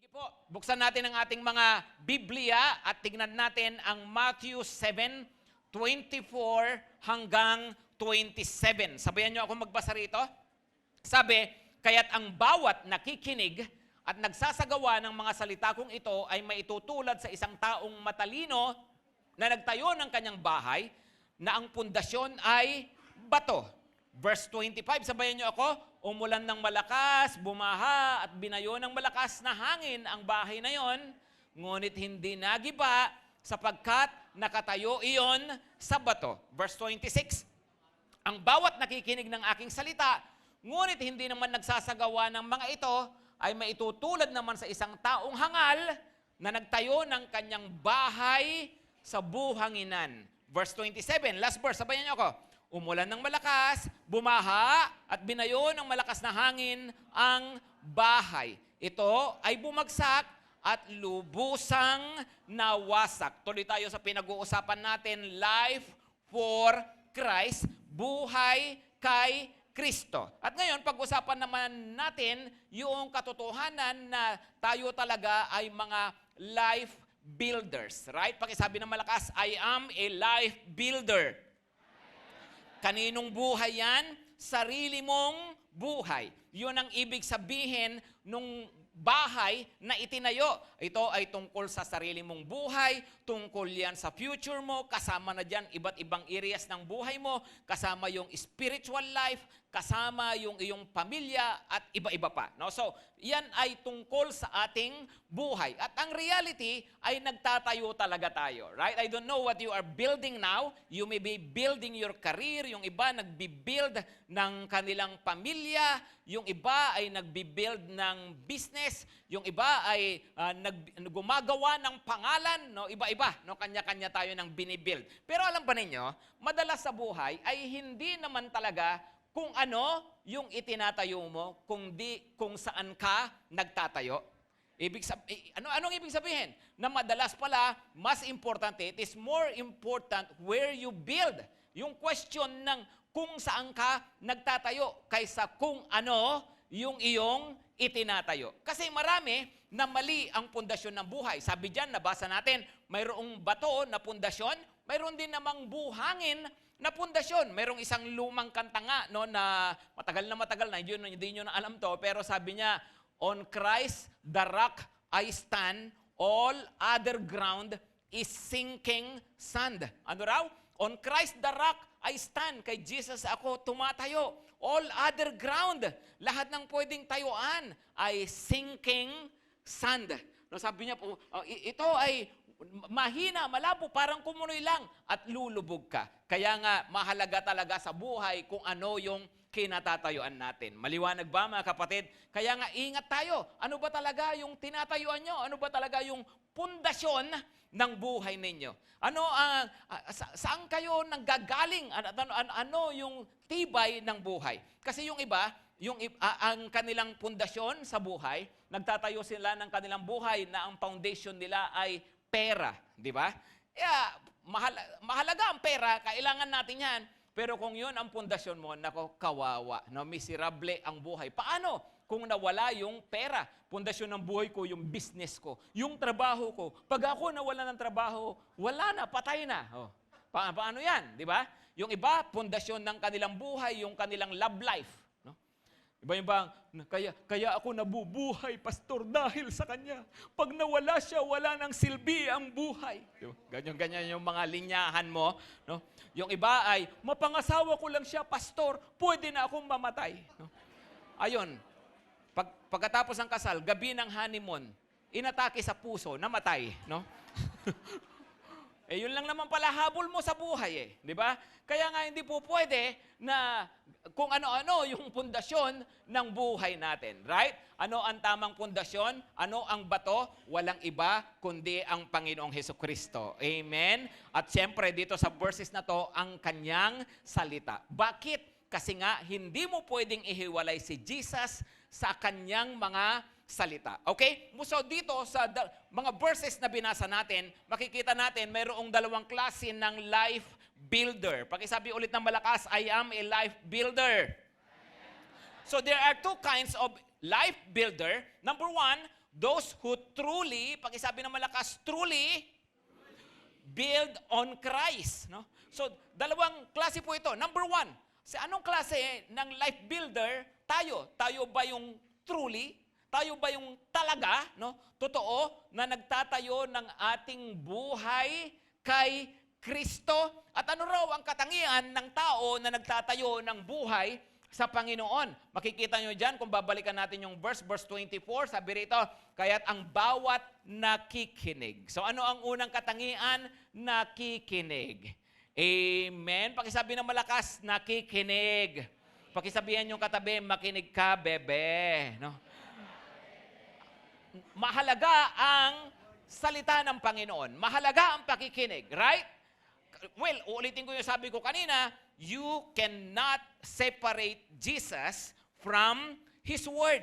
Sige po, buksan natin ang ating mga Biblia at tignan natin ang Matthew 7:24 hanggang 27. Sabayan niyo ako magbasa rito. Sabi, kaya't ang bawat nakikinig at nagsasagawa ng mga salita kong ito ay maitutulad sa isang taong matalino na nagtayo ng kanyang bahay na ang pundasyon ay bato. Verse 25, sabayan niyo ako, umulan ng malakas, bumaha at binayo ng malakas na hangin ang bahay na yon, ngunit hindi nagiba sapagkat nakatayo iyon sa bato. Verse 26, ang bawat nakikinig ng aking salita, ngunit hindi naman nagsasagawa ng mga ito, ay maitutulad naman sa isang taong hangal na nagtayo ng kanyang bahay sa buhanginan. Verse 27, last verse, sabayan niyo ako. Umulan ng malakas, bumaha, at binayo ng malakas na hangin ang bahay. Ito ay bumagsak at lubusang nawasak. Tuloy tayo sa pinag-uusapan natin, life for Christ, buhay kay Kristo. At ngayon, pag-usapan naman natin yung katotohanan na tayo talaga ay mga life builders. Right? Pakisabi ng malakas, I am a life builder. Kaninong buhay yan? Sarili mong buhay. Yun ang ibig sabihin nung bahay na itinayo. Ito ay tungkol sa sarili mong buhay, tungkol yan sa future mo, kasama na dyan iba't ibang areas ng buhay mo, kasama yung spiritual life, kasama yung iyong pamilya at iba-iba pa. No? So, yan ay tungkol sa ating buhay. At ang reality ay nagtatayo talaga tayo. Right? I don't know what you are building now. You may be building your career. Yung iba nagbi-build ng kanilang pamilya. Yung iba ay nagbi-build ng business. Yung iba ay gumagawa ng pangalan. No? Iba-iba. No? Kanya-kanya tayo ng binibuild. Pero alam ba ninyo, madalas sa buhay ay hindi naman talaga kung ano yung itinatayo mo, kung saan ka nagtatayo. Anong ibig sabihin? Na madalas pala, mas importante, it is more important where you build. Yung question ng kung saan ka nagtatayo kaysa kung ano yung iyong itinatayo. Kasi marami na mali ang pundasyon ng buhay. Sabi dyan, nabasa natin, mayroong bato na pundasyon, mayroon din namang buhangin na pundasyon. Mayroong isang lumang kanta nga, no, na matagal na, hindi nyo na alam to, pero sabi niya, on Christ, the rock I stand, all other ground is sinking sand. Ano raw? On Christ, the rock I stand. Kay Jesus ako tumatayo. All other ground, lahat ng pwedeng tayuan ay sinking sand. No, sabi niya po, ito ay mahina, malabo, parang kumunoy lang at lulubog ka. Kaya nga, mahalaga talaga sa buhay kung ano yung kinatatayuan natin. Maliwanag ba mga kapatid? Kaya nga, ingat tayo. Ano ba talaga yung tinatayuan nyo? Ano ba talaga yung pundasyon ng buhay ninyo? Saan kayo nanggagaling? Ano yung tibay ng buhay? Kasi yung iba, ang kanilang pundasyon sa buhay, nagtatayo sila ng kanilang buhay na ang foundation nila ay pera, di ba? Mahalaga ang pera, kailangan natin yan. Pero kung yun ang pundasyon mo, nako, kawawa, no? Miserable ang buhay. Paano kung nawala yung pera? Pundasyon ng buhay ko, yung business ko, yung trabaho ko. Pag ako nawala ng trabaho, wala na, patay na. Oh. Paano yan, di ba? Yung iba, pundasyon ng kanilang buhay, yung kanilang love life. Iba-ibang, kaya ako nabubuhay, pastor, dahil sa kanya. Pag nawala siya, wala nang silbi ang buhay. Ganyan-ganyan yung mga linyahan mo. No? Yung iba ay, mapangasawa ko lang siya, pastor, pwede na akong mamatay. No? Ayun, pagkatapos ng kasal, gabi ng honeymoon, inatake sa puso, namatay. No? Yun lang naman pala habol mo sa buhay di ba? Kaya nga hindi po pwede na kung ano-ano yung pundasyon ng buhay natin, right? Ano ang tamang pundasyon? Ano ang bato? Walang iba kundi ang Panginoong Hesukristo. Amen? At siyempre dito sa verses na to, ang kanyang salita. Bakit? Kasi nga hindi mo pwedeng ihiwalay si Jesus sa kanyang mga salita. Okay? So dito sa mga verses na binasa natin, makikita natin mayroong dalawang klase ng life builder. Pakisabi ulit ng malakas, I am a life builder. So there are two kinds of life builder. Number one, Those who truly, pakisabi ng malakas, truly build on Christ. No? So, dalawang klase po ito. Number one, sa anong klase ng life builder tayo? Tayo ba yung truly? Tayo ba yung talaga, no? Totoo, na nagtatayo ng ating buhay kay Kristo? At ano raw ang katangian ng tao na nagtatayo ng buhay sa Panginoon? Makikita nyo dyan, kung babalikan natin yung verse 24, sabi rito, kaya't ang bawat nakikinig. So ano ang unang katangian? Nakikinig. Amen. Pakisabi ng malakas, nakikinig. Pakisabihan yung katabi, makinig ka, bebe. No? Mahalaga ang salita ng Panginoon. Mahalaga ang pakikinig, right? Well, ulitin ko yung sabi ko kanina, you cannot separate Jesus from His Word.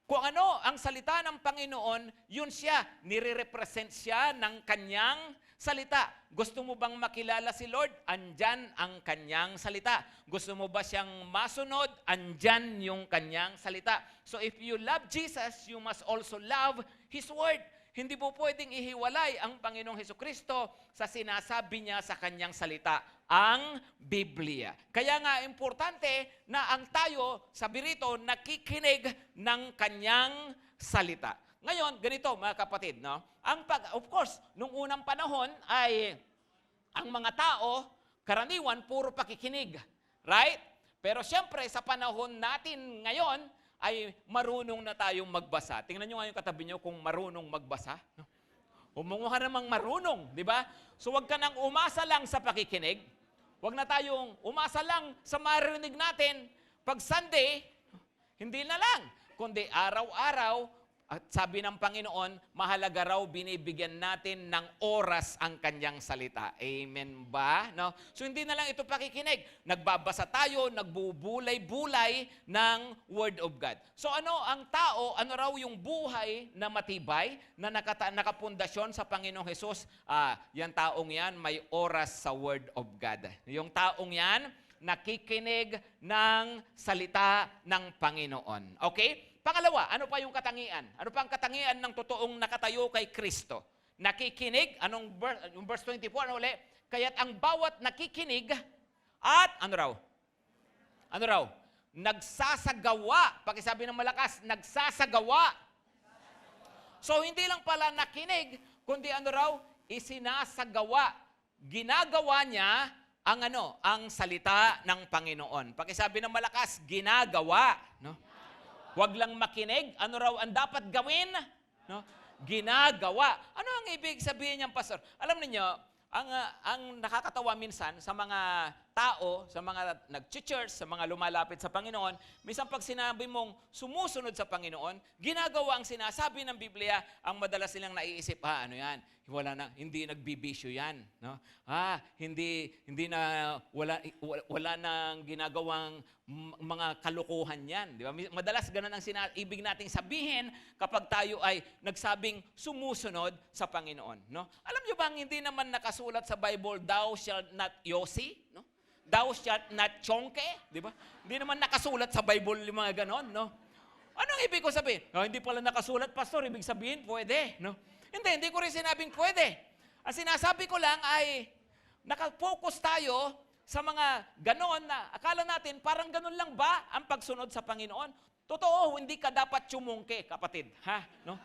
Kung ano ang salita ng Panginoon, yun siya. Nire-represent siya ng kanyang salita. Gusto mo bang makilala si Lord? Andyan ang kanyang salita. Gusto mo ba siyang masunod? Andyan yung kanyang salita. So if you love Jesus, you must also love His Word. Hindi po pwedeng ihiwalay ang Panginoong Hesukristo sa sinasabi niya sa kanyang salita, ang Biblia. Kaya nga importante na ang tayo, sabi rito, nakikinig ng kanyang salita. Ngayon, ganito mga kapatid, no? Of course, nung unang panahon ay ang mga tao, karaniwan, puro pakikinig. Right? Pero siyempre, sa panahon natin ngayon, ay marunong na tayong magbasa. Tingnan nyo nga yung katabi nyo kung marunong magbasa. Umunguha namang marunong, di ba? So wag ka nang umasa lang sa pakikinig. Wag na tayong umasa lang sa marinig natin. Pag Sunday, hindi na lang. Kundi araw-araw, at sabi ng Panginoon, mahalaga raw binibigyan natin ng oras ang kanyang salita. Amen ba? No? So hindi na lang ito pakikinig. Nagbabasa tayo, nagbubulay-bulay ng Word of God. So ano ang tao, ano raw yung buhay na matibay, na nakapundasyon sa Panginoong Hesus? Yan taong yan, may oras sa Word of God. Yung taong yan, nakikinig ng salita ng Panginoon. Okay? Pangalawa, ano pa yung katangian? Ano pa ang katangian ng totoong nakatayo kay Kristo? Nakikinig, yung verse 24, ano ulit? Kaya't ang bawat nakikinig at, ano raw? Ano raw? Nagsasagawa. Pakisabi ng malakas, nagsasagawa. So, hindi lang pala nakinig, kundi ano raw? Isinasagawa. Ginagawa niya ang salita ng Panginoon. Pakisabi ng malakas, ginagawa. No? Huwag lang makinig. Ano raw ang dapat gawin? No? Ginagawa. Ano ang ibig sabihin niyang, Pastor? Alam niyo, ang nakakatawa minsan sa mga tao, sa mga nag-church, sa mga lumalapit sa Panginoon, minsan pag sinabi mong sumusunod sa Panginoon, ginagawa ang sinasabi ng Biblia, ang madalas silang naiisip, ano yan? Hindi nagbibisyo yan. No? Wala nang ginagawang mga kalukuhan yan. Di ba? Madalas ganun ang ibig nating sabihin kapag tayo ay nagsabing sumusunod sa Panginoon. No? Alam nyo bang hindi naman nakasulat sa Bible, thou shalt not yosi? No? Thou shalt not chonke? Di ba? Hindi naman nakasulat sa Bible yung mga ganon. No? Anong ibig ko sabihin? Hindi pala nakasulat, Pastor. Ibig sabihin, pwede. No? Hindi ko rin sinabing pwede. Ang sinasabi ko lang ay nakafocus tayo sa mga ganon na akala natin parang ganon lang ba ang pagsunod sa Panginoon? Totoo, hindi ka dapat tsumungke, kapatid. No?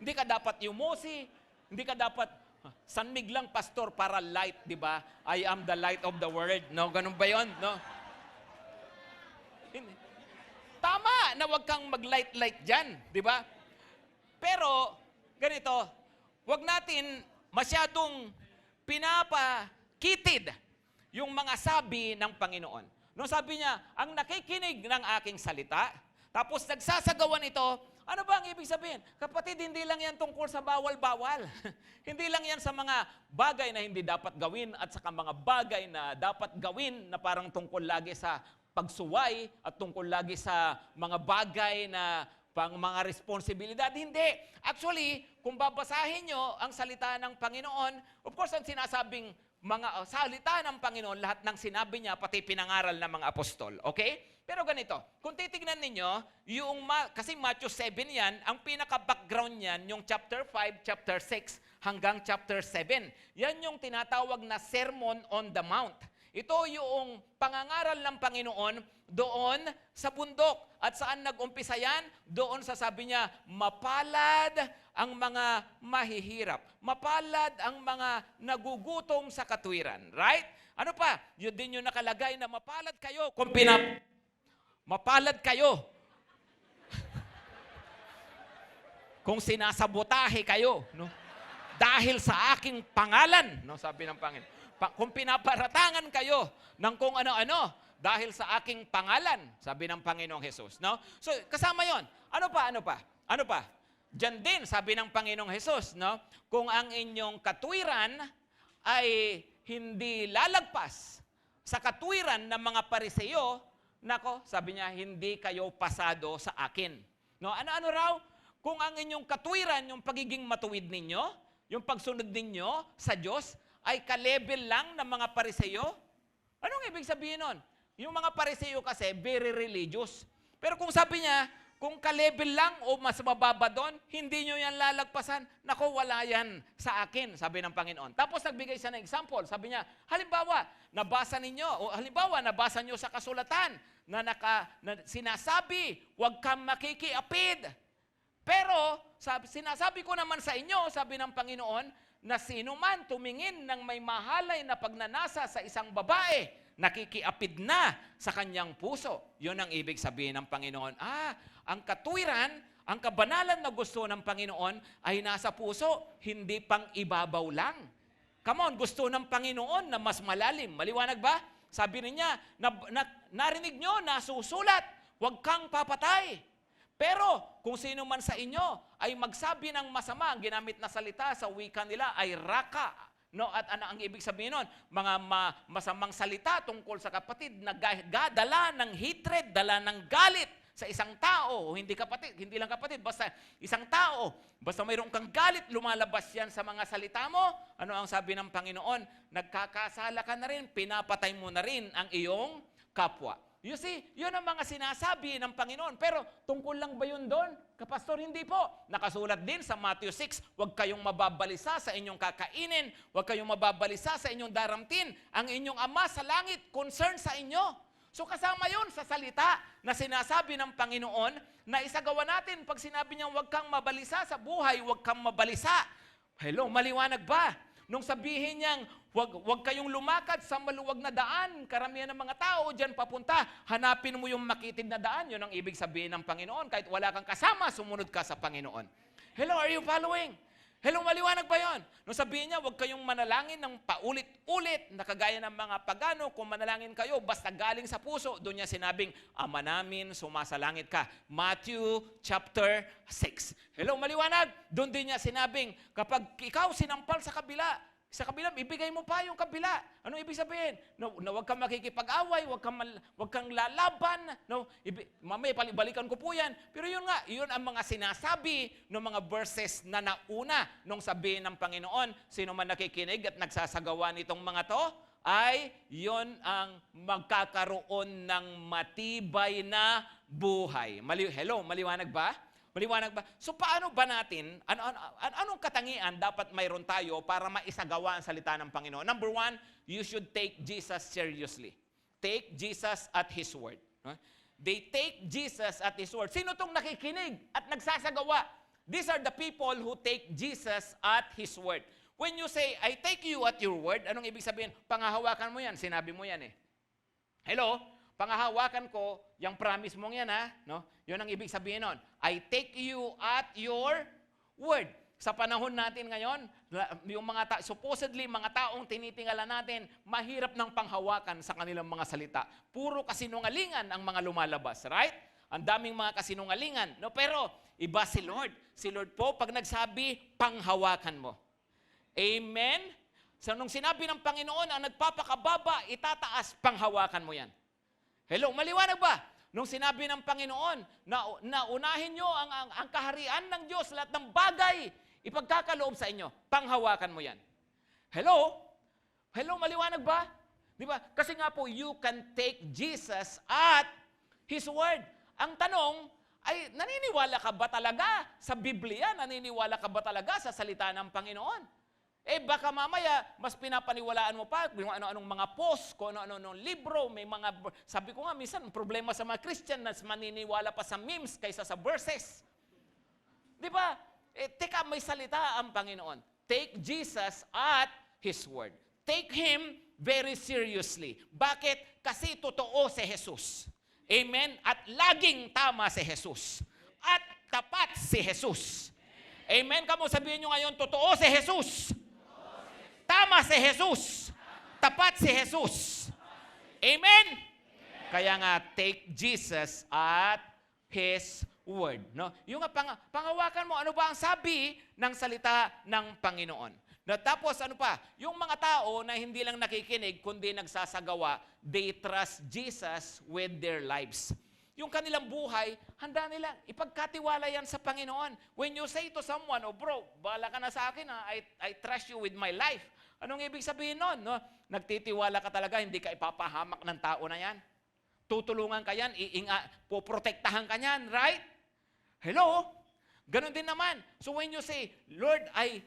Hindi ka dapat yumosi, hindi ka dapat sanmig lang, Pastor, para light, di ba? I am the light of the world. No? Ganon ba yun? No? Tama na wag kang mag-light-light dyan, di ba? Pero, ganito, wag natin masyadong pinapakitid yung mga sabi ng Panginoon. Nung sabi niya, ang nakikinig ng aking salita, tapos nagsasagawa nito, ano ba ang ibig sabihin? Kapatid, hindi lang yan tungkol sa bawal-bawal. Hindi lang yan sa mga bagay na hindi dapat gawin at sa mga bagay na dapat gawin na parang tungkol lagi sa pagsuway at tungkol lagi sa mga bagay na pang mga responsibilidad. Hindi. Actually, kung babasahin nyo ang salita ng Panginoon, of course, ang sinasabing mga salita ng Panginoon, lahat ng sinabi niya, pati pinangaral ng mga apostol. Okay? Pero ganito, kung titignan ninyo, kasi Matthew 7 yan, ang pinaka-background niyan, yung chapter 5, chapter 6, hanggang chapter 7. Yan yung tinatawag na Sermon on the Mount. Ito yung pangangaral ng Panginoon doon sa bundok. At saan nag-umpisa yan? Doon sa sabi niya, mapalad ang mga mahihirap. Mapalad ang mga nagugutom sa katwiran. Right? Ano pa? Yun din yung nakalagay na mapalad kayo kung mapalad kayo kung sinasabotahe kayo, no? Dahil sa aking pangalan, no, sabi ng Panginoon. Kung pinaparatangan kayo ng kung ano-ano dahil sa aking pangalan, sabi ng Panginoong Hesus, no? So, kasama 'yon. Ano pa? Diyan din sabi ng Panginoong Hesus, no? Kung ang inyong katwiran ay hindi lalagpas sa katwiran ng mga Pariseo, nako, sabi niya, hindi kayo pasado sa akin. No, ano raw? Kung ang inyong katwiran, yung pagiging matuwid ninyo, yung pagsunod ninyo sa Diyos, ay ka-level lang ng mga Pariseo, anong ibig sabihin nun? Yung mga Pariseo kasi, very religious. Pero kung sabi niya, kung ka-level lang o mas mababa doon, hindi nyo yan lalagpasan. Nako, wala yan sa akin, sabi ng Panginoon. Tapos nagbigay siya ng example. Sabi niya, halimbawa, nabasa nyo sa kasulatan na sinasabi, huwag kang makikiapid. Pero, sinasabi ko naman sa inyo, sabi ng Panginoon, na sino man tumingin ng may mahalay na pagnanasa sa isang babae, nakikiapid na sa kanyang puso. Yun ang ibig sabihin ng Panginoon. Ang katwiran, ang kabanalan na gusto ng Panginoon ay nasa puso, hindi pang ibabaw lang. Come on, gusto ng Panginoon na mas malalim. Maliwanag ba? Sabi niya, narinig nyo, nasusulat, huwag kang papatay. Pero kung sino man sa inyo ay magsabi ng masama, ang ginamit na salita sa wika nila ay raka. No, at ano ang ibig sabihin nun? Mga masamang salita tungkol sa kapatid na dala ng hatred, dala ng galit sa isang tao, o hindi lang kapatid, basta isang tao, basta mayroon kang galit, lumalabas yan sa mga salita mo, ano ang sabi ng Panginoon? Nagkakasala ka na rin, pinapatay mo na rin ang iyong kapwa. You see, yun ang mga sinasabi ng Panginoon. Pero tungkol lang ba yun doon? Kapastor, hindi po. Nakasulat din sa Matthew 6, huwag kayong mababalisa sa inyong kakainin, huwag kayong mababalisa sa inyong daramtin. Ang inyong Ama sa langit, concern sa inyo. So kasama yun sa salita na sinasabi ng Panginoon na isagawa natin pag sinabi niya huwag kang mabalisa sa buhay, huwag kang mabalisa. Hello, maliwanag ba? Nung sabihin niyang, huwag kayong lumakad sa maluwag na daan, karamihan ng mga tao dyan papunta, hanapin mo yung makitid na daan, yun ang ibig sabihin ng Panginoon. Kahit wala kang kasama, sumunod ka sa Panginoon. Hello, are you following? Hello, maliwanag ba yun? Nung sabihin niya, huwag kayong manalangin ng paulit-ulit, na kagaya ng mga pagano, kung manalangin kayo, basta galing sa puso, doon niya sinabing, Ama namin, sumasalangit ka. Matthew chapter 6. Hello, maliwanag? Doon din niya sinabing, kapag ikaw sinampal sa kabila, ibigay mo pa yung kabila. Anong ibig sabihin? No, huwag kang makikipag-away, huwag kang lalaban. No, mamaya balikan ko po yan. Pero yun nga, yun ang mga sinasabi ng mga verses na nauna nung sabihin ng Panginoon. Sino man nakikinig at nagsasagawa nitong mga to, ay yun ang magkakaroon ng matibay na buhay. Hello, maliwanag ba? Maliwanag ba? So paano ba natin, anong katangian dapat mayroon tayo para maisagawa ang salita ng Panginoon? Number one, you should take Jesus seriously. Take Jesus at His word. They take Jesus at His word. Sino tong nakikinig at nagsasagawa? These are the people who take Jesus at His word. When you say, I take you at your word, anong ibig sabihin? Pangahawakan mo yan, sinabi mo yan eh. Hello? Pangahawakan ko, yung promise mong yan ha, no? Yun ang ibig sabihin nun. I take you at your word. Sa panahon natin ngayon, yung supposedly mga taong tinitingala natin, mahirap ng panghawakan sa kanilang mga salita. Puro kasinungalingan ang mga lumalabas, right? Ang daming mga kasinungalingan. No? Pero iba si Lord. Si Lord po, pag nagsabi, panghawakan mo. Amen? So nung sinabi ng Panginoon, ang nagpapakababa, itataas, panghawakan mo yan. Hello, maliwanag ba? Nung sinabi ng Panginoon na unahin nyo ang kaharian ng Diyos, lahat ng bagay, ipagkakaloob sa inyo, panghawakan mo yan. Hello? Hello, maliwanag ba? Di ba? Kasi nga po, you can take Jesus at His Word. Ang tanong ay, naniniwala ka ba talaga sa Biblia? Naniniwala ka ba talaga sa salita ng Panginoon? Baka mamaya, mas pinapaniwalaan mo pa kung ano-anong mga post, kung ano-anong libro, may mga, sabi ko nga, minsan, problema sa mga Christian na maniniwala pa sa memes kaysa sa verses. Di ba? Teka, may salita ang Panginoon. Take Jesus at His Word. Take Him very seriously. Bakit? Kasi totoo si Jesus. Amen? At laging tama si Jesus. At tapat si Jesus. Amen? Kamu sabihin nyo ngayon, totoo si Jesus. Tama si Jesus. Tapat si Jesus. Amen? Kaya nga, take Jesus at His Word. No? Yung pangawakan mo, ano ba ang sabi ng salita ng Panginoon? No, tapos ano pa, yung mga tao na hindi lang nakikinig, kundi nagsasagawa, they trust Jesus with their lives. Yung kanilang buhay, handa nilang ipagkatiwala yan sa Panginoon. When you say to someone, oh bro, bahala ka na sa akin, ha? I trust you with my life. Anong ibig sabihin nun? No? Nagtitiwala ka talaga, hindi ka ipapahamak ng tao na yan. Tutulungan ka yan, poprotektahan ka yan, right? Hello? Ganon din naman. So when you say, Lord, I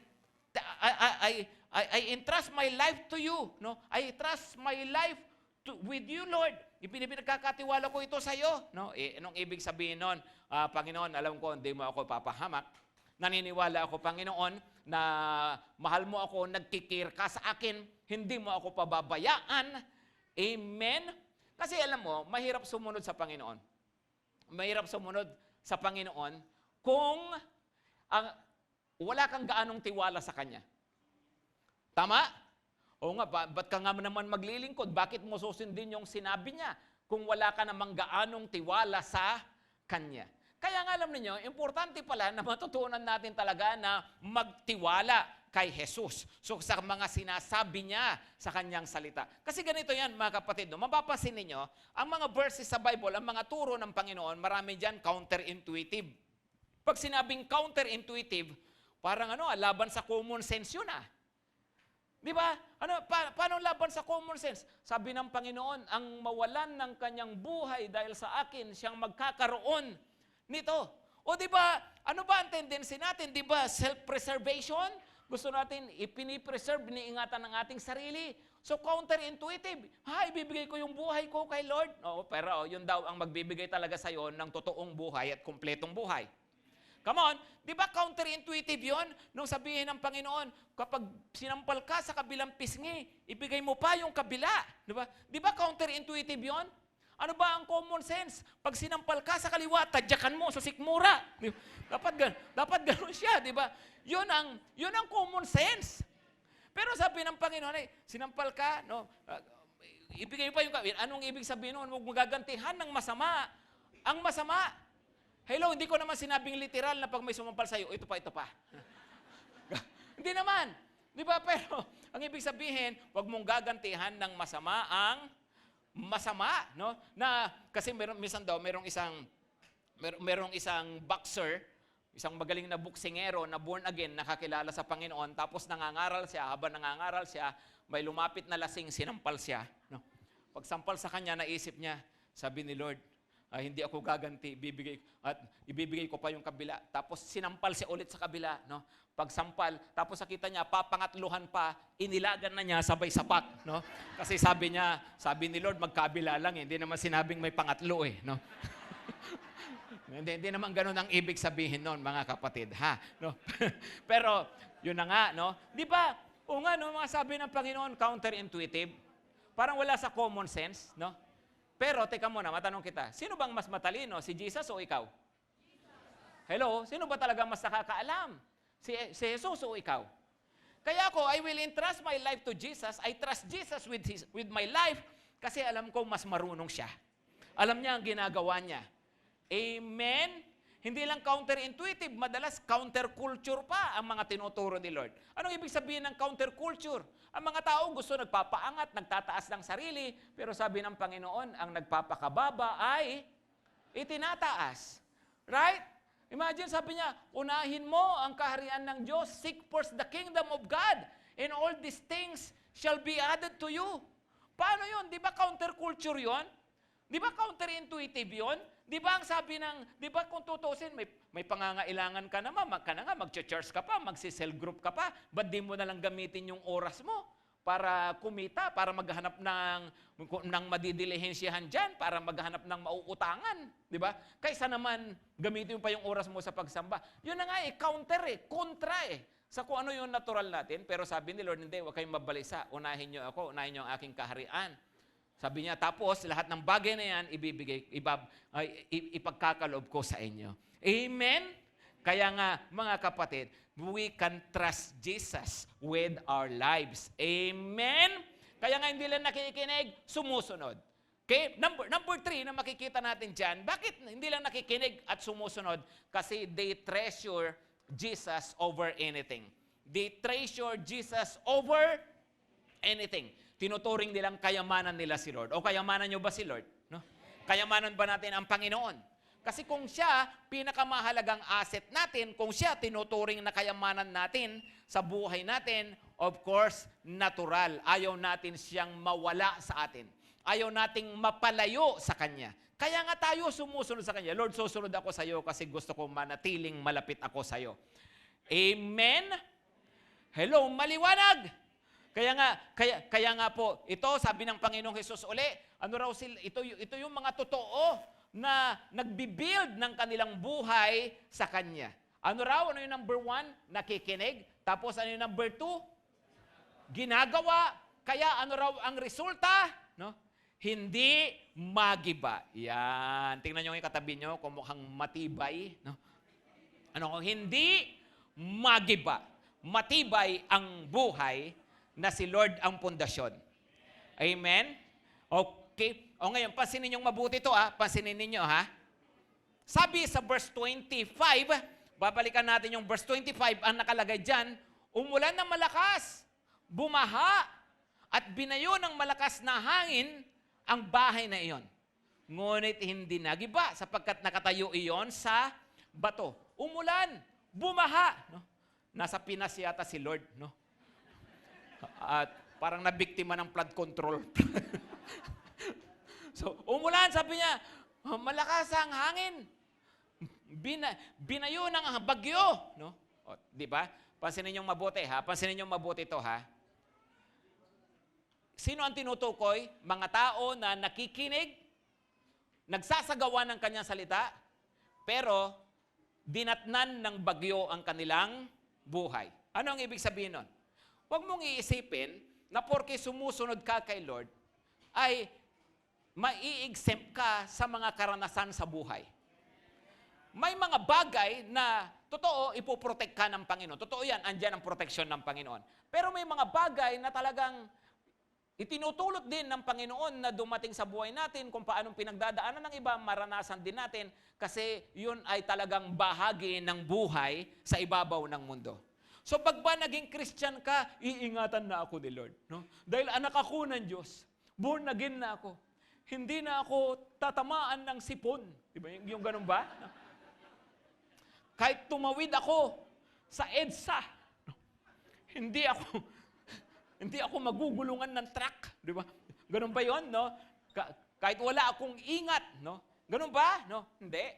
entrust my life to you. No? I trust my life with you, Lord. Ipinagkakatiwala ko ito sa iyo. No? Anong ibig sabihin nun? Panginoon, alam ko, hindi mo ako papahamak. Naniniwala ako, Panginoon, na mahal mo ako, nagkikir ka sa akin, hindi mo ako pababayaan. Amen? Kasi alam mo, mahirap sumunod sa Panginoon. Mahirap sumunod sa Panginoon kung wala kang gaanong tiwala sa Kanya. Tama? O nga, ba't ka nga naman maglilingkod? Bakit mo susundin yung sinabi niya kung wala ka namang gaanong tiwala sa Kanya? Kaya nga alam niyo, importante pala na matutunan natin talaga na magtiwala kay Jesus. So sa mga sinasabi niya sa Kanyang salita. Kasi ganito yan mga kapatid, no? Mapapansin ninyo, ang mga verses sa Bible, ang mga turo ng Panginoon, marami dyan counterintuitive. Pag sinabing counterintuitive, parang laban sa common sense yun ah. Di ba? Paano laban sa common sense? Sabi ng Panginoon, ang mawalan ng kanyang buhay dahil sa akin, siyang magkakaroon nito. O di ba, ano ba ang tendency natin? Di ba, self-preservation? Gusto natin ipinipreserve, iniingatan ng ating sarili. So counterintuitive. Ibibigay ko yung buhay ko kay Lord. Pero yun daw ang magbibigay talaga sa iyo ng totoong buhay at kumpletong buhay. Come on, di ba counterintuitive yun? Nung sabihin ng Panginoon, kapag sinampal ka sa kabilang pisngi, ibigay mo pa yung kabila. Di ba counterintuitive yun? Ano ba ang common sense? Pag sinampal ka sa kaliwa, tadyakan mo sa sikmura. Dapat ganun siya, di ba? Yun ang common sense. Pero sabi ng Panginoon, sinampal ka, ibigay mo pa yung kabila. Anong ibig sabihin nun? Huwag magagantihan ng masama. Ang masama, hello, hindi ko naman sinabing literal na pag may sumampal sa'yo, ito pa. Hindi naman. Di ba? Pero, ang ibig sabihin, huwag mong gagantihan ng masama ang masama, no? Na, kasi merong isang boxer, isang magaling na buksingero na born again, nakakilala sa Panginoon, tapos nangangaral siya, habang nangangaral siya, may lumapit na lasing, sinampal siya. No? Pagsampal sa kanya, naisip niya, sabi ni Lord, hindi ako gaganti, ibibigay ko pa yung kabila. Tapos sinampal siya ulit sa kabila, no? Pagsampal, tapos nakita niya, papangatluhan pa, inilagan na niya sabay sapat, no? Kasi sabi ni Lord, magkabila lang, hindi naman sinabing may pangatlo no? Hindi naman ganun ang ibig sabihin noon, mga kapatid, ha? No? Pero, yun na nga, no? Di ba? O nga, no, mga sabi ng Panginoon, counterintuitive, parang wala sa common sense, no? Pero, teka muna, matanong kita, sino bang mas matalino, si Jesus o ikaw? Hello? Sino ba talaga mas nakakaalam? Si Jesus o ikaw? Kaya ako, I will entrust my life to Jesus. I trust Jesus with my life kasi alam ko mas marunong siya. Alam niya ang ginagawa niya. Amen? Hindi lang counterintuitive, madalas counterculture pa ang mga tinuturo ni Lord. Anong ibig sabihin ng counterculture? Ang mga tao gusto nagpapaangat, nagtataas ng sarili, pero sabi ng Panginoon, ang nagpapakababa ay itinataas. Right? Imagine, sabi niya, unahin mo ang kaharian ng Diyos, seek first the kingdom of God, and all these things shall be added to you. Paano yun? Di ba counterculture yun? Di ba counterintuitive yun? Di ba ang sabi ng, di ba kung tutusin, may pangangailangan ka naman, mag-church ka pa, magsi-cell group ka pa, ba't di mo na lang gamitin yung oras mo para kumita, para maghanap ng madidilihensyahan dyan, para maghanap ng mauutangan, di ba? Kaysa naman gamitin mo pa yung oras mo sa pagsamba. Yun na nga counter kontra sa kung ano yung natural natin. Pero sabi ni Lord, hindi, huwag kayong mabalisa. Unahin niyo ako, unahin niyo ang aking kaharian. Sabi niya, tapos lahat ng bagay na yan, ipagkakaloob ko sa inyo. Amen? Kaya nga, mga kapatid, we can trust Jesus with our lives. Amen? Kaya nga hindi lang nakikinig, sumusunod. Okay? Number 3 na makikita natin dyan, bakit hindi lang nakikinig at sumusunod? Kasi they treasure Jesus over anything. They treasure Jesus over anything. Tinuturing nilang kayamanan nila si Lord. O kayamanan nyo ba si Lord? No? Kayamanan ba natin ang Panginoon? Kasi kung siya, pinakamahalagang asset natin, kung siya tinuturing na kayamanan natin sa buhay natin, of course, natural. Ayaw natin siyang mawala sa atin. Ayaw nating mapalayo sa Kanya. Kaya nga tayo sumusunod sa Kanya. Lord, susunod ako sa iyo kasi gusto ko manatiling malapit ako sa iyo. Amen? Hello, maliwanag! Kaya nga po, ito sabi ng Panginoong Hesus uli, ano raw sila, ito yung mga totoo na nagbibuild ng kanilang buhay sa Kanya. Ano raw? Ano yung number 1? Nakikinig. Tapos ano yung number 2? Ginagawa. Kaya ano raw ang resulta? No? Hindi magiba. Yan. Tingnan nyo yung katabi nyo kung mukhang matibay. No? Ano? Hindi magiba. Matibay ang buhay na si Lord ang pundasyon. Amen? Okay. O ngayon, pansinin ninyong mabuti ito pansinin ninyo Sabi sa verse 25, babalikan natin yung verse 25, ang nakalagay dyan, umulan ng malakas, bumaha, at binayo ng malakas na hangin ang bahay na iyon. Ngunit hindi nagiba sapagkat nakatayo iyon sa bato. Umulan, bumaha. No? Nasa Pinas yata si Lord. No? At parang nabiktima ng flood control. So, umulan, sabi niya, malakas ang hangin. Binayo ng bagyo. No? O, di ba? Pansinin niyong mabuti, Pansinin niyong mabuti ito, Sino ang tinutukoy? Mga tao na nakikinig, nagsasagawa ng kanyang salita, pero dinatnan ng bagyo ang kanilang buhay. Ano ang ibig sabihin nun? Huwag mong iisipin na porke sumusunod ka kay Lord, ay mai-exempt ka sa mga karanasan sa buhay. May mga bagay na, totoo, ipoprotect ka ng Panginoon. Totoo yan, andyan ang protection ng Panginoon. Pero may mga bagay na talagang itinutulot din ng Panginoon na dumating sa buhay natin, kung paanong pinagdadaanan ng iba, maranasan din natin, kasi yun ay talagang bahagi ng buhay sa ibabaw ng mundo. So pag ba naging Christian ka, iingatan na ako ni Lord. No? Dahil anak ako ng Diyos, born again na ako. Hindi na ako tatamaan ng sipon. Diba? Yung ganun ba? Kahit tumawid ako sa EDSA, hindi ako magugulungan ng truck. Diba? Ganun ba yun? No? Kahit wala akong ingat. No? Ganun ba? No? Hindi.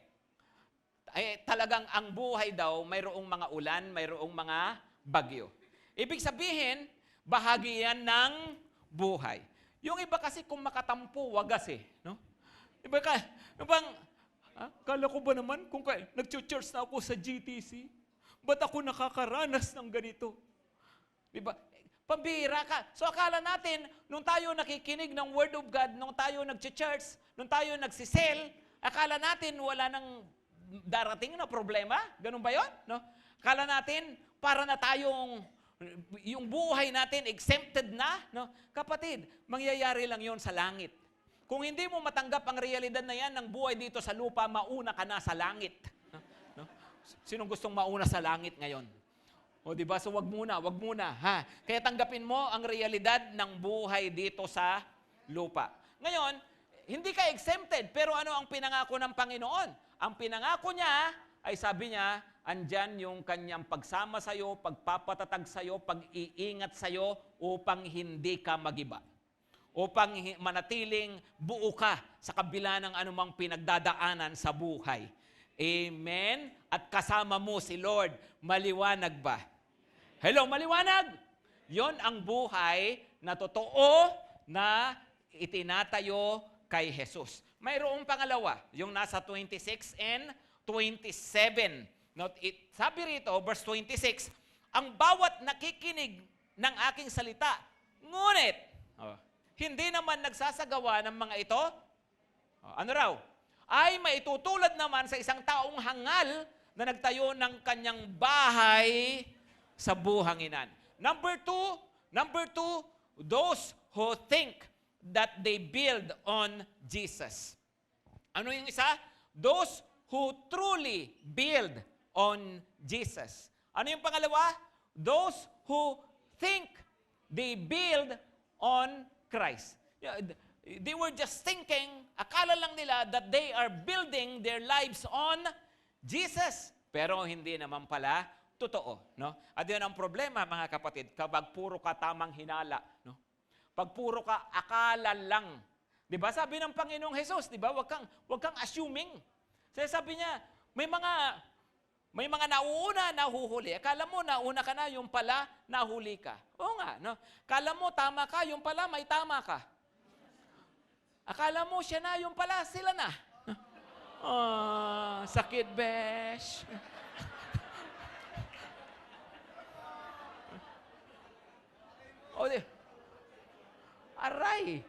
Talagang ang buhay daw, mayroong mga ulan, mayroong mga bagyo. Ibig sabihin, bahagi yan ng buhay. Yung iba kasi kung makatampo, wagas no? Iba kala ko ba naman kung nag-church na ako sa GTC, ba't ako nakakaranas ng ganito? Diba? Pambihira ka. So akala natin, nung tayo nakikinig ng Word of God, nung tayo nag-church, nung tayo nagsisell, akala natin wala nang darating na problema. Ganun ba yun? No? Akala natin, para na tayong yung buhay natin exempted na, no? Kapatid, mangyayari lang 'yon sa langit. Kung hindi mo matanggap ang realidad na 'yan ng buhay dito sa lupa, mauna ka na sa langit. No? Sinong gustong mauna sa langit ngayon? O di ba? So wag muna, Kaya tanggapin mo ang realidad ng buhay dito sa lupa. Ngayon, hindi ka exempted, pero ano ang pinangako ng Panginoon? Ang pinangako niya ay sabi niya, andyan yung kanyang pagsama sa'yo, pagpapatatag sa'yo, pag-iingat sa'yo upang hindi ka magiba. Upang manatiling buo ka sa kabila ng anumang pinagdadaanan sa buhay. Amen? At kasama mo si Lord. Maliwanag ba? Hello, maliwanag! Yon ang buhay na totoo na itinatayo kay Jesus. Mayroong pangalawa, yung nasa 26 and 27. Sabi rito, verse 26, ang bawat nakikinig ng aking salita, ngunit, hindi naman nagsasagawa ng mga ito, ano raw? Ay maitutulad naman sa isang taong hangal na nagtayo ng kanyang bahay sa buhanginan. Number two, those who think that they build on Jesus. Ano yung isa? Those who truly build on Jesus. Ano yung pangalawa? Those who think they build on Christ. They were just thinking, akala lang nila that they are building their lives on Jesus. Pero hindi naman pala totoo. No? At yun ang problema, mga kapatid, kapag puro ka tamang hinala. No? Pag puro ka akala lang. Di ba? Sabi ng Panginoong Jesus, di ba? Wag kang assuming. Sabi niya, may mga nauuna, nahuhuli. Akala mo, nauna ka na, yung pala, nahuli ka. Oo nga, no? Akala mo, tama ka, yung pala, may tama ka. Akala mo, siya na, yung pala, sila na. Oh, sakit, besh. O, di. Aray.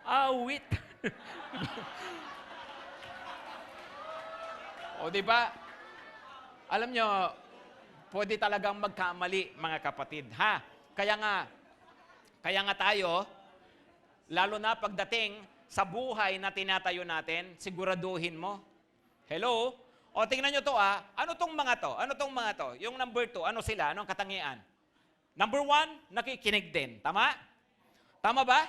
Awit. O, di ba? Alam nyo, pwede talagang magkamali, mga kapatid. Ha? Kaya nga tayo, lalo na pagdating sa buhay na tinatayo natin, siguraduhin mo. Hello? O, tingnan nyo to Ano tong mga to? Ano tong mga to? Yung number 2, ano sila? Anong katangian? Number 1, nakikinig din. Tama? Tama ba?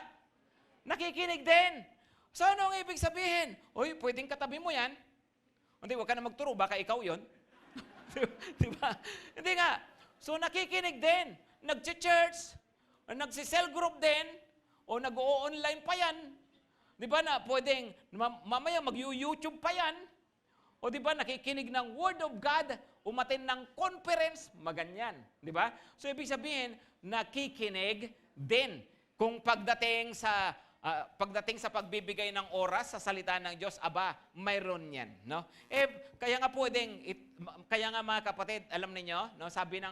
Nakikinig din. So, ano ang ibig sabihin? Uy, pwedeng katabi mo yan. Hindi, huwag ka na magturo, baka ikaw yon. Diba? Hindi nga. So, nakikinig din. Nag-church, nagsi-cell group din, o nag-o-online pa yan. Diba na, pwedeng, mamaya mag-YouTube pa yan. O diba, nakikinig ng Word of God, umatin ng conference, maganyan. Diba? So, ibig sabihin, nakikinig din. Kung pagdating sa pagbibigay ng oras sa salita ng Diyos, aba, mayroon yan, no? Kaya nga mga kapatid, alam niyo, no, sabi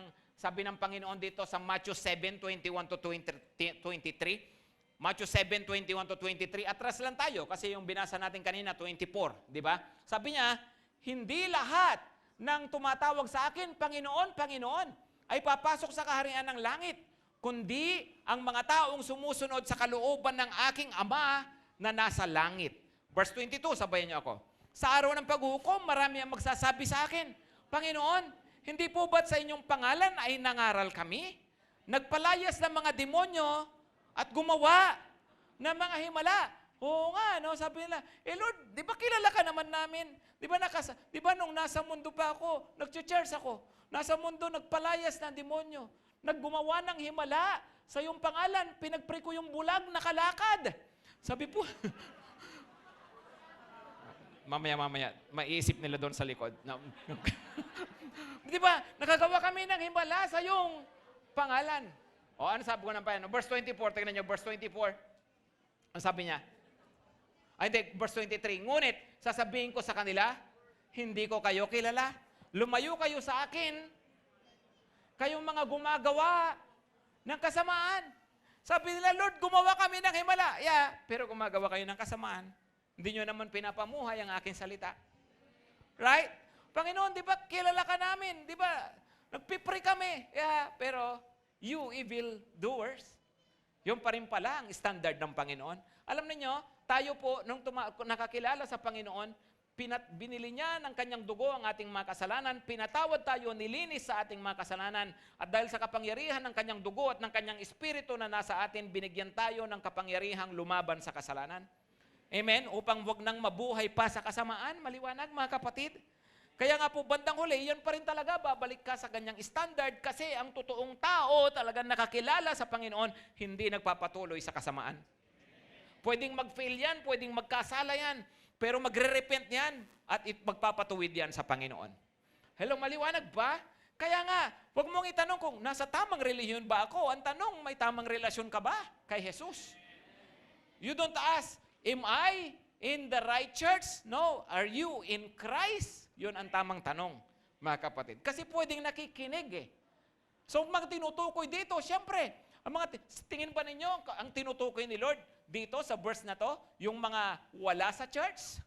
ng Panginoon dito sa Matthew 7:21 to 23, Matthew 7:21 to 23, atras lang tayo kasi yung binasa natin kanina 24, di ba? Sabi niya, hindi lahat ng tumatawag sa akin, Panginoon, Panginoon, ay papasok sa kaharian ng langit, kundi ang mga taong sumusunod sa kalooban ng aking Ama na nasa langit. Verse 22, sabayan niyo ako. Sa araw ng paghuhukom, marami ang magsasabi sa akin, Panginoon, hindi po ba't sa inyong pangalan ay nangaral kami? Nagpalayas ng mga demonyo at gumawa ng mga himala. Oo nga, no? Sabi nila, Lord, di ba kilala ka naman namin? Di ba nung nasa mundo pa ako, nag-church ako, nasa mundo nagpalayas ng demonyo, naggumawa ng himala sa iyong pangalan, pinagpray ko yung bulag na kalakad. Sabi po, mamaya, maiisip nila doon sa likod. Di ba, nakagawa kami ng himala sa iyong pangalan. O, ano sabi ko ng paano? Verse 24, tignan niyo, verse 24. Ano sabi niya? Verse 23. Ngunit, sasabihin ko sa kanila, hindi ko kayo kilala. Lumayo kayo sa akin, kayong mga gumagawa ng kasamaan. Sabi nila, Lord, gumawa kami ng himala. Yeah, pero gumagawa kayo ng kasamaan. Hindi nyo naman pinapamuhay ang aking salita. Right? Panginoon, di ba kilala ka namin? Di ba? Nagpipray kami. Yeah, pero you evil doers. Yung pa rin pala ang standard ng Panginoon. Alam niyo, tayo po, nung nakakilala sa Panginoon, binili niya ng kanyang dugo ang ating mga kasalanan, pinatawad tayo, nilinis sa ating mga kasalanan, at dahil sa kapangyarihan ng kanyang dugo at ng kanyang espiritu na nasa atin, binigyan tayo ng kapangyarihang lumaban sa kasalanan. Amen? Upang wag nang mabuhay pa sa kasamaan, maliwanag mga kapatid. Kaya nga po, bandang huli, yan pa rin talaga, babalik ka sa ganyang standard kasi ang totoong tao talagang nakakilala sa Panginoon, hindi nagpapatuloy sa kasamaan. Pwedeng mag-fail yan, pwedeng magkasala yan, pero magre-repent yan at magpapatuwid yan sa Panginoon. Hello, maliwanag ba? Kaya nga, huwag mong itanong kung nasa tamang relihiyon ba ako. Ang tanong, may tamang relasyon ka ba kay Jesus? You don't ask, am I in the right church? No. Are you in Christ? Yun ang tamang tanong, mga kapatid. Kasi pwedeng nakikinig eh. So, mga tinutukoy dito, siyempre, ang mga tingin ba ninyo, ang tinutukoy ni Lord dito sa verse na to, yung mga wala sa church,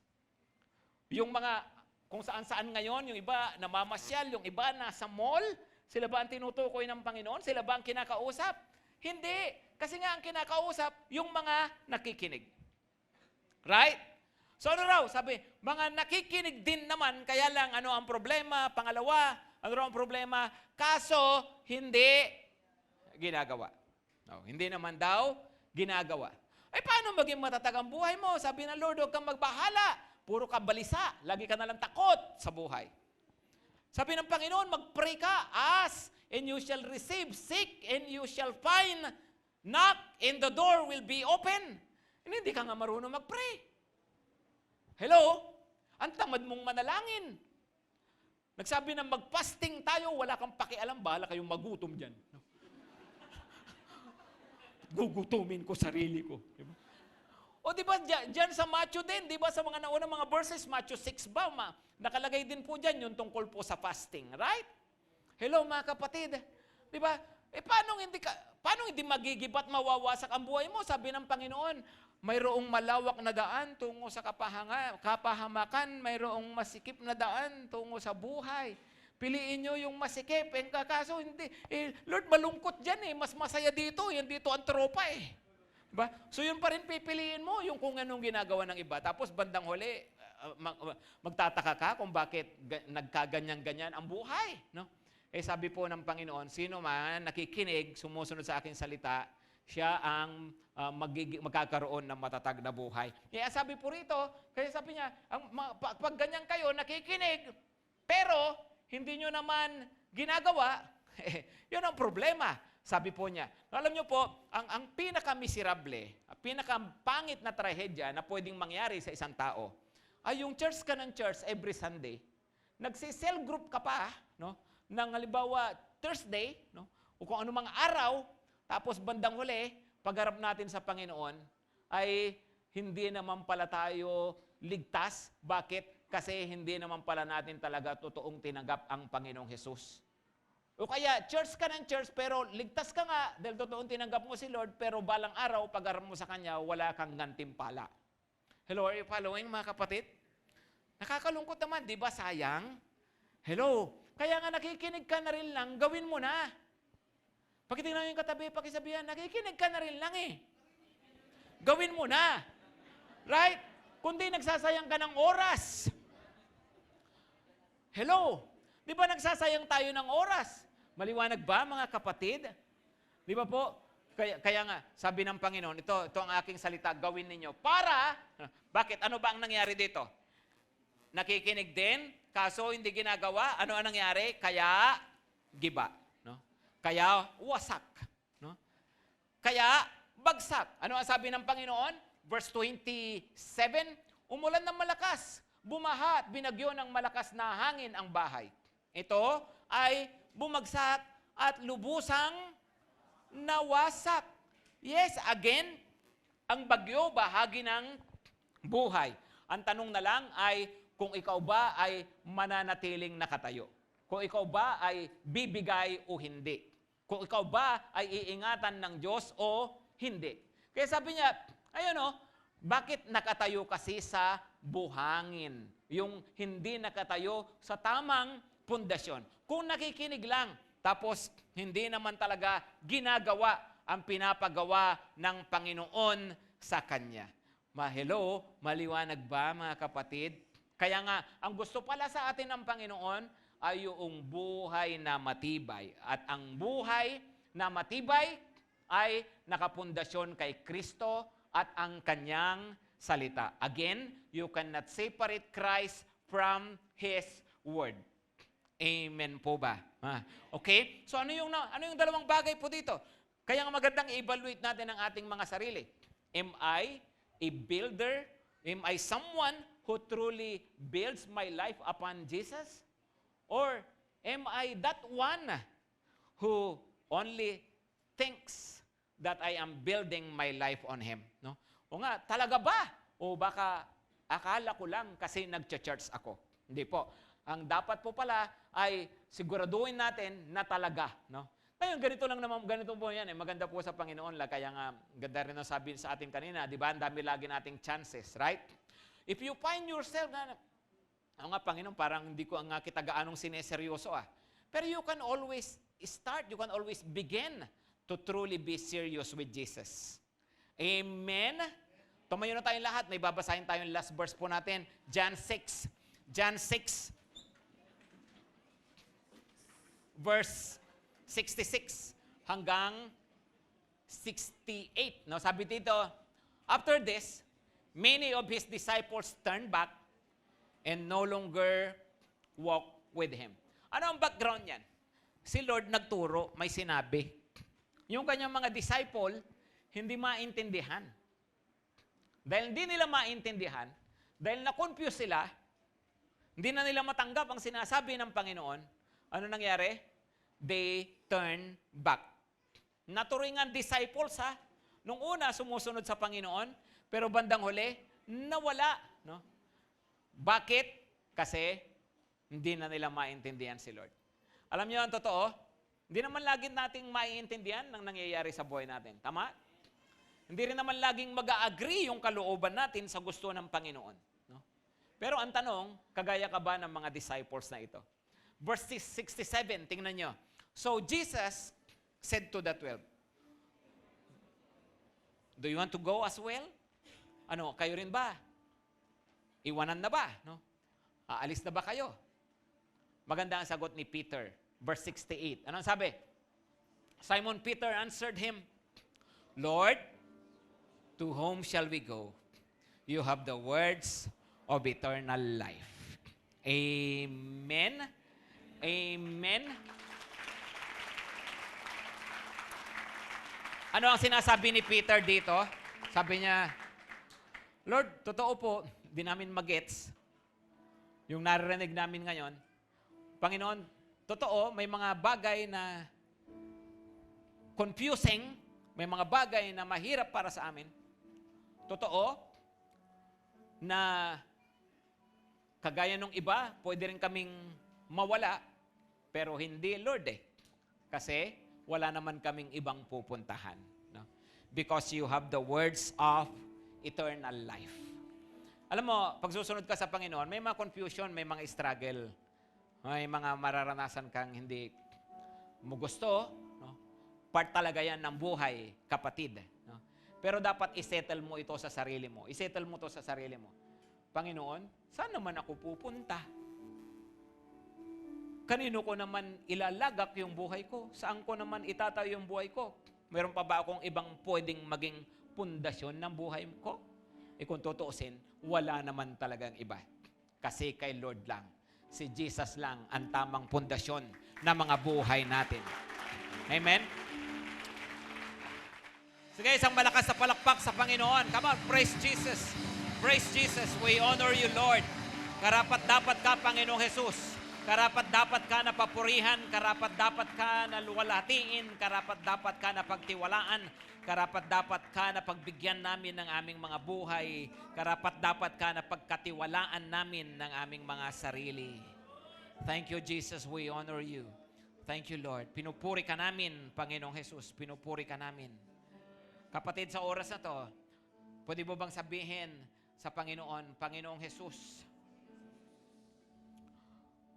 yung mga kung saan-saan ngayon, yung iba namamasyal, yung iba nasa mall, sila ba ang tinutukoy ng Panginoon? Sila ba ang kinakausap? Hindi. Kasi nga ang kinakausap, yung mga nakikinig. Right? So ano raw? Sabi, mga nakikinig din naman, kaya lang ano ang problema? Pangalawa, ano raw ang problema? Kaso, hindi ginagawa. No, hindi naman daw ginagawa. Ay, paano maging matatag ang buhay mo? Sabi ng Lord, huwag kang magbahala. Puro ka balisa. Lagi ka nalang takot sa buhay. Sabi ng Panginoon, mag-pray ka. Ask, and you shall receive. Seek, and you shall find. Knock, and the door will be open. Hindi ka nga marunong mag-pray. Hello? Ang tamad mong manalangin. Nagsabi na mag-fasting tayo, wala kang pakialam, bahala kayong magutom dyan. Gugutumin ko sarili ko. Diba? O di ba, dyan sa Matthew din, di ba sa mga naunang mga verses, Matthew 6 ba, nakalagay din po dyan yung tungkol po sa fasting, right? Hello mga kapatid, di ba? Paano hindi magigibat mawawasak ang buhay mo? Sabi ng Panginoon, mayroong malawak na daan tungo sa kapahamakan, mayroong masikip na daan tungo sa buhay. Piliin nyo yung masikip. Kaso hindi. Lord, malungkot dyan eh. Mas masaya dito. Yan dito ang tropa eh. Diba? So yun pa rin pipiliin mo yung kung anong ginagawa ng iba. Tapos bandang huli, magtataka ka kung bakit nagkaganyan-ganyan ang buhay. No? Sabi po ng Panginoon, sino man nakikinig, sumusunod sa aking salita, siya ang magkakaroon ng matatag na buhay. Kaya sabi po rito, kaya sabi niya, pag ganyan kayo, nakikinig, pero hindi nyo naman ginagawa, yun ang problema. Sabi po niya. Alam nyo po, ang pinaka-miserable, pinaka-pangit na trahedya na pwedeng mangyari sa isang tao, ay yung church ka ng church every Sunday, nagsi-cell group ka pa, no? Nang halimbawa, Thursday, no? O kung anumang araw, tapos bandang huli, pagharap natin sa Panginoon, ay hindi naman pala tayo ligtas. Bakit? Kasi hindi naman pala natin talaga totoong tinanggap ang Panginoong Hesus. O kaya, church ka ng church, pero ligtas ka nga dahil totoong tinanggap mo si Lord, pero balang araw, pagharap mo sa Kanya, wala kang gantimpala. Hello, are you following mga kapatid? Nakakalungkot naman, di ba sayang? Hello, kaya nga nakikinig ka na rin lang, gawin mo na. Pakitingnan yung katabi, pakisabihan, nakikinig ka na rin lang eh. Gawin mo na. Right? Kundi nagsasayang ka ng oras. Hello? Di ba nagsasayang tayo ng oras? Maliwanag ba mga kapatid? Di ba po? Kaya nga, sabi ng Panginoon, ito ang aking salita, gawin ninyo. Para, bakit? Ano ba ang nangyari dito? Nakikinig din, kaso hindi ginagawa. Ano ang nangyari? Kaya, giba. No? Kaya, wasak. No? Kaya, bagsak. Ano ang sabi ng Panginoon? Verse 27, umulan ng malakas, bumaha at binagyo ng malakas na hangin ang bahay. Ito ay bumagsak at lubusang nawasak. Yes, again, ang bagyo bahagi ng buhay. Ang tanong na lang ay kung ikaw ba ay mananatiling nakatayo. Kung ikaw ba ay bibigay o hindi. Kung ikaw ba ay iingatan ng Diyos o hindi. Kaya sabi niya, ayun o, bakit nakatayo kasi sa buhangin? Yung hindi nakatayo sa tamang pundasyon. Kung nakikinig lang, tapos hindi naman talaga ginagawa ang pinapagawa ng Panginoon sa Kanya. Hello, maliwanag ba mga kapatid? Kaya nga, ang gusto pala sa atin ng Panginoon ay yung buhay na matibay. At ang buhay na matibay ay nakapundasyon kay Kristo at ang Kanyang salita. Again, you cannot separate Christ from His word. Amen po ba? Okay? So ano yung dalawang bagay po dito? Kaya nga magandang i-evaluate natin ang ating mga sarili. Am I a builder? Am I someone who truly builds my life upon Jesus? Or am I that one who only thinks that I am building my life on Him? No? O nga, talaga ba? O baka akala ko lang kasi nag-church ako. Hindi po. Ang dapat po pala ay siguraduhin natin na talaga. No? Ngayon, ganito lang naman, ganito po yan. Maganda po sa Panginoon. Kaya nga, ganda rin ang sabi sa atin kanina, di ba? Ang dami lagi nating chances, right? If you find yourself na, Panginoon, parang hindi ko nga kita gaanong sineseryoso Pero you can always start, you can always begin to truly be serious with Jesus. Amen? Tumayo na tayong lahat. May babasahin tayong last verse po natin. John 6. John 6. Verse 66 hanggang 68. No, sabi dito, after this, many of his disciples turned back and no longer walk with him. Ano ang background niyan? Si Lord nagturo, may sinabi. Yung kanyang mga disciple, hindi maintindihan. Dahil hindi nila maintindihan, dahil na-confuse sila, hindi na nila matanggap ang sinasabi ng Panginoon, ano nangyari? They turn back. Naturingan disciples Nung una, sumusunod sa Panginoon, pero bandang huli, nawala. No? Bakit? Kasi hindi na nila maintindihan si Lord. Alam niyo ang totoo, hindi naman lagi nating maiintindihan ng nangyayari sa buhay natin. Tama? Hindi rin naman laging mag-a-agree yung kalooban natin sa gusto ng Panginoon. No? Pero ang tanong, kagaya ka ba ng mga disciples na ito? Verse 67, tingnan nyo. So Jesus said to the 12, do you want to go as well? Ano, kayo rin ba? Iwanan na ba? No? Aalis na ba kayo? Maganda ang sagot ni Peter. Verse 68. Anong sabi? Simon Peter answered him, Lord, to whom shall we go? You have the words of eternal life. Amen. Amen. Ano ang sinasabi ni Peter dito? Sabi niya, Lord, totoo po, di namin magets yung naririnig namin ngayon. Panginoon, totoo, may mga bagay na confusing, may mga bagay na mahirap para sa amin. Totoo, na kagaya nung iba, pwede rin kaming mawala, pero hindi, Lord Kasi wala naman kaming ibang pupuntahan. No? Because you have the words of eternal life. Alam mo, pag susunod ka sa Panginoon, may mga confusion, may mga struggle. May mga mararanasan kang hindi mo gusto. No? Part talaga yan ng buhay, kapatid. No? Pero dapat isettle mo ito sa sarili mo. Isettle mo ito sa sarili mo. Panginoon, saan naman ako pupunta? Kanino ko naman ilalagak yung buhay ko? Saan ko naman itatayo yung buhay ko? Meron pa ba akong ibang pwedeng maging pundasyon ng buhay ko? Kung tutuusin, wala naman talagang iba. Kasi kay Lord lang. Si Jesus lang ang tamang pundasyon ng mga buhay natin. Amen? Sige, isang malakas na palakpak sa Panginoon. Come on, praise Jesus. Praise Jesus. We honor you, Lord. Karapat-dapat ka, Panginoong Jesus. Karapat-dapat ka na papurihan, karapat-dapat ka na luwalhatiin, karapat-dapat ka na pagtiwalaan, karapat-dapat ka na pagbigyan namin ng aming mga buhay, karapat-dapat ka na pagkatiwalaan namin ng aming mga sarili. Thank you, Jesus. We honor you. Thank you, Lord. Pinupuri ka namin, Panginoong Jesus. Pinupuri ka namin. Kapatid, sa oras na to, pwede mo bang sabihin sa Panginoon, Panginoong Jesus,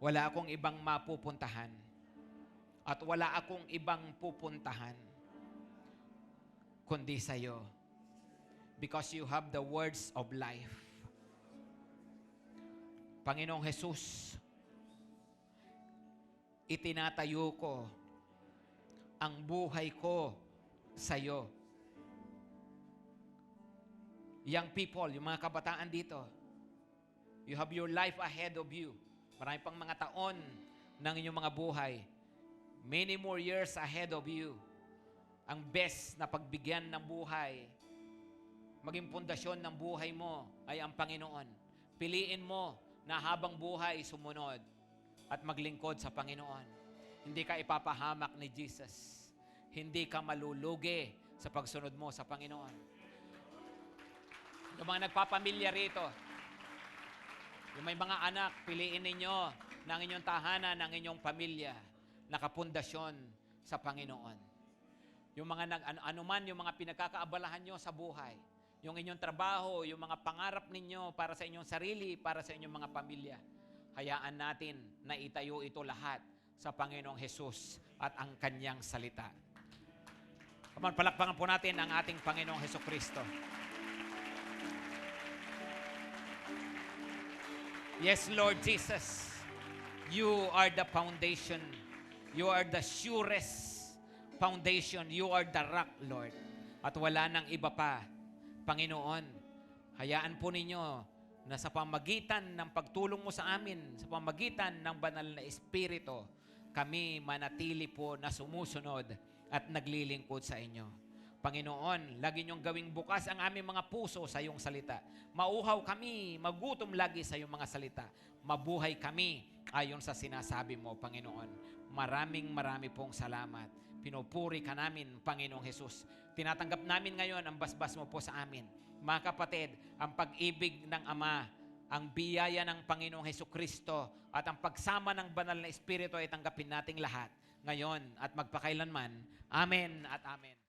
wala akong ibang mapupuntahan at wala akong ibang pupuntahan kundi sa iyo. Because you have the words of life. Panginoong Jesus, itinatayo ko ang buhay ko sa iyo. Young people, yung mga kabataan dito, you have your life ahead of you. Marami pang mga taon ng inyong mga buhay. Many more years ahead of you. Ang best na pagbigyan ng buhay, maging pundasyon ng buhay mo ay ang Panginoon. Piliin mo na habang buhay sumunod at maglingkod sa Panginoon. Hindi ka ipapahamak ni Jesus. Hindi ka malulugi sa pagsunod mo sa Panginoon. Yung mga nagpapamilya rito, yung may mga anak, piliin ninyo ng inyong tahanan, ng inyong pamilya, nakapundasyon sa Panginoon. Yung mga anuman, yung mga pinagkakaabalahan nyo sa buhay, yung inyong trabaho, yung mga pangarap ninyo para sa inyong sarili, para sa inyong mga pamilya, hayaan natin na itayo ito lahat sa Panginoong Hesus at ang Kanyang salita. Palakpakan po natin ang ating Panginoong Hesukristo. Yes, Lord Jesus, you are the foundation. You are the surest foundation. You are the rock, Lord. At wala nang iba pa. Panginoon, hayaan po ninyo na sa pamagitan ng pagtulong mo sa amin, sa pamagitan ng banal na Espiritu, kami manatili po na sumusunod at naglilingkod sa inyo. Panginoon, lagi niyong gawing bukas ang aming mga puso sa iyong salita. Mauhaw kami, magutom lagi sa iyong mga salita. Mabuhay kami ayon sa sinasabi mo, Panginoon. Maraming pong salamat. Pinupuri ka namin, Panginoong Hesus. Tinatanggap namin ngayon ang basbas mo po sa amin. Mga kapatid, ang pag-ibig ng Ama, ang biyaya ng Panginoong Hesukristo at ang pagsama ng banal na Espiritu ay tanggapin nating lahat ngayon at magpakailanman. Amen at amen.